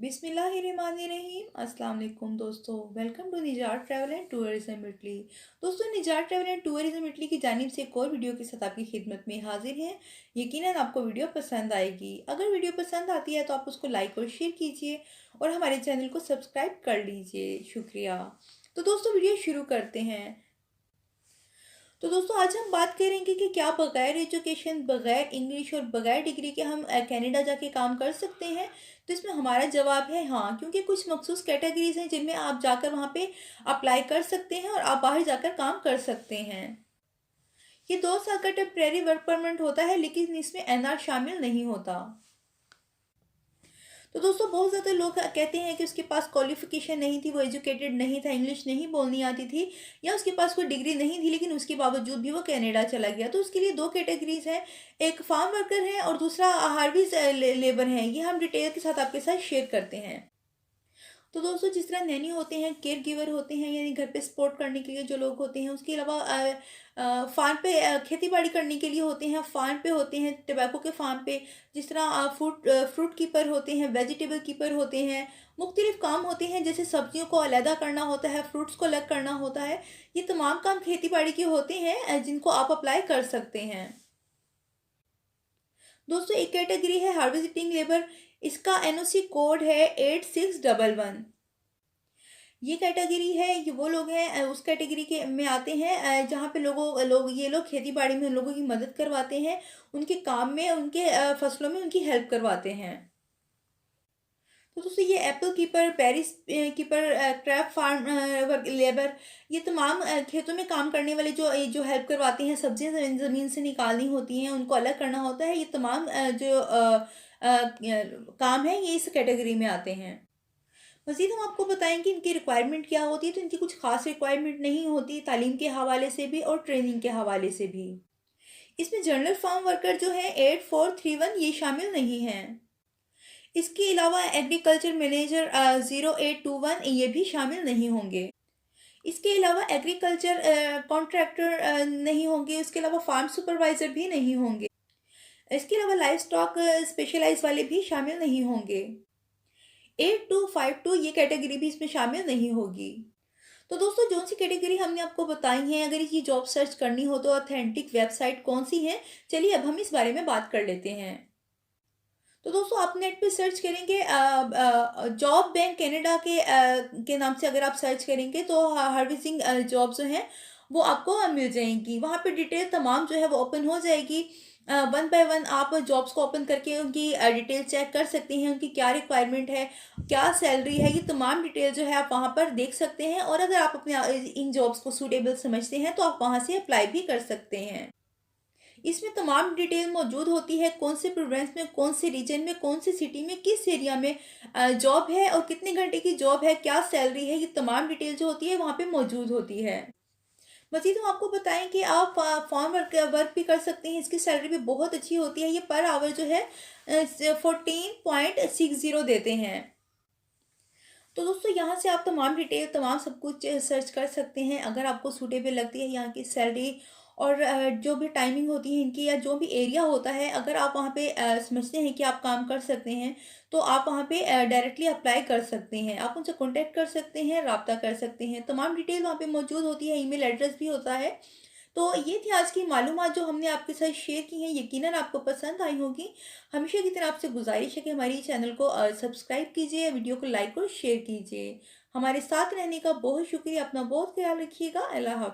बिस्मिल्लाहिर्रहमानिर्रहीम। अस्सलाम वालेकुम दोस्तों, वेलकम टू निजात ट्रैवल एंड टूरिज्म इटली। दोस्तों, निजात ट्रैवल एंड टूरिज्म इटली की जानिब से एक और वीडियो के साथ आपकी खिदमत में हाजिर हैं। यकीनन आपको वीडियो पसंद आएगी। अगर वीडियो पसंद आती है तो आप उसको लाइक और शेयर कीजिए और हमारे चैनल को सब्सक्राइब कर लीजिए। शुक्रिया। तो दोस्तों, वीडियो शुरू करते हैं। तो दोस्तों, आज हम बात करेंगे कि क्या बगैर एजुकेशन, बगैर इंग्लिश और बगैर डिग्री के हम कनाडा जाके काम कर सकते हैं। तो इसमें हमारा जवाब है हाँ, क्योंकि कुछ मखसूस कैटेगरीज हैं जिनमें आप जाकर वहाँ पे अप्लाई कर सकते हैं और आप बाहर जाकर काम कर सकते हैं। ये 2 साल का टेम्प्रेरी वर्क परमिट होता है, लेकिन इसमें एनआर शामिल नहीं होता। तो दोस्तों, बहुत ज़्यादा लोग कहते हैं कि उसके पास क्वालिफिकेशन नहीं थी, वो एजुकेटेड नहीं था, इंग्लिश नहीं बोलनी आती थी, या उसके पास कोई डिग्री नहीं थी, लेकिन उसके बावजूद भी वो कनाडा चला गया। तो उसके लिए 2 कैटेगरीज हैं, एक फार्म वर्कर है और दूसरा हार्विस लेबर है। ये हम डिटेल के साथ आपके साथ शेयर करते हैं। तो दोस्तों, जिस तरह नैनी होते हैं, केयर गिवर होते हैं, यानी घर पे सपोर्ट करने के लिए जो लोग होते हैं, उसके अलावा फार्म पे खेती बाड़ी करने के लिए होते हैं, फार्म पे होते हैं, टबैको के फार्म पे। जिस तरह फ्रूट कीपर होते हैं, वेजिटेबल कीपर होते हैं, मुख्तलिफ काम होते हैं, जैसे सब्जियों को अलहदा करना होता है, फ्रूट्स को अलग करना होता है। ये तमाम काम खेती बाड़ी के होते हैं जिनको आप अप्लाई कर सकते हैं। दोस्तों, एक कैटेगरी है हार्वेस्टिंग लेबर। इसका एनओसी कोड है 8611। ये कैटेगरी है, ये वो लोग हैं उस कैटेगरी के में आते हैं जहाँ पे ये लोग खेती बाड़ी में उन लोगों की मदद करवाते हैं, उनके काम में, उनके फसलों में उनकी हेल्प करवाते हैं। तो दोस्तों, ये एप्पल कीपर, पेरिस कीपर, क्रैप फार्म लेबर, ये तमाम खेतों में काम करने वाले जो हेल्प करवाते हैं, सब्जियां ज़मीन से निकालनी होती हैं, उनको अलग करना होता है। ये तमाम काम है, ये इस कैटेगरी में आते हैं। मज़ीद हम आपको बताएं कि इनकी रिक्वायरमेंट क्या होती है। तो इनकी कुछ खास रिक्वायरमेंट नहीं होती, तालीम के हवाले से भी और ट्रेनिंग के हवाले से भी। इसमें जनरल फार्म वर्कर जो है 8431 ये शामिल नहीं हैं। इसके अलावा एग्रीकल्चर मैनेजर 0821 ये भी शामिल नहीं होंगे। इसके अलावा एग्रीकल्चर कॉन्ट्रैक्टर नहीं होंगे। इसके अलावा फार्म सुपरवाइज़र भी नहीं होंगे। इसके अलावा लाइफ स्टॉक स्पेशलाइज वाले भी शामिल नहीं होंगे। 8252 ये कैटेगरी भी इसमें शामिल नहीं होगी। तो दोस्तों, जो सी कैटेगरी हमने आपको बताई है, अगर ये जॉब सर्च करनी हो तो ऑथेंटिक वेबसाइट कौन सी है, चलिए अब हम इस बारे में बात कर लेते हैं। तो दोस्तों, आप नेट पे सर्च करेंगे जॉब बैंक कनाडा के नाम से अगर आप सर्च करेंगे तो हार्वेस्टिंग जॉब जो हैं वो आपको मिल जाएंगी। वहाँ पे डिटेल तमाम जो है वो ओपन हो जाएगी। वन बाय वन आप जॉब्स को ओपन करके उनकी डिटेल चेक कर सकते हैं, उनकी क्या रिक्वायरमेंट है, क्या सैलरी है, ये तमाम डिटेल जो है आप वहाँ पर देख सकते हैं। और अगर आप अपने इन जॉब्स को सूटेबल समझते हैं तो आप वहाँ से अप्लाई भी कर सकते हैं। इसमें तमाम डिटेल मौजूद होती है, कौन से प्रोविंस में, कौन से रीजन में, कौन से सिटी में, किस एरिया में जॉब है और कितने घंटे की जॉब है, क्या सैलरी है, ये तमाम डिटेल जो होती है वहाँ पे मौजूद होती है। मज़ीद हम आपको बताएं कि आप फॉर्म वर्क भी कर सकते हैं। इसकी सैलरी भी बहुत अच्छी होती है। ये पर आवर जो है 14.60 देते हैं। तो दोस्तों, यहाँ से आप तमाम डिटेल, तमाम सब कुछ सर्च कर सकते हैं। अगर आपको सूटेबल लगती है यहाँ की सैलरी और जो भी टाइमिंग होती है इनकी, या जो भी एरिया होता है, अगर आप वहाँ पे समझते हैं कि आप काम कर सकते हैं, तो आप वहाँ पे डायरेक्टली अप्लाई कर सकते हैं। आप उनसे कॉन्टेक्ट कर सकते हैं, रब्ता कर सकते हैं। तमाम डिटेल वहाँ पे मौजूद होती है, ईमेल एड्रेस भी होता है। तो ये थी आज की मालूमात जो हमने आपके साथ शेयर की हैं। यकीनन आपको पसंद आई होगी। हमेशा की तरह आपसे गुजारिश है कि हमारी चैनल को सब्सक्राइब कीजिए, वीडियो को लाइक और शेयर कीजिए। हमारे साथ रहने का बहुत शुक्रिया। अपना बहुत ख्याल रखिएगा। अल्लाह हाफ़िज़।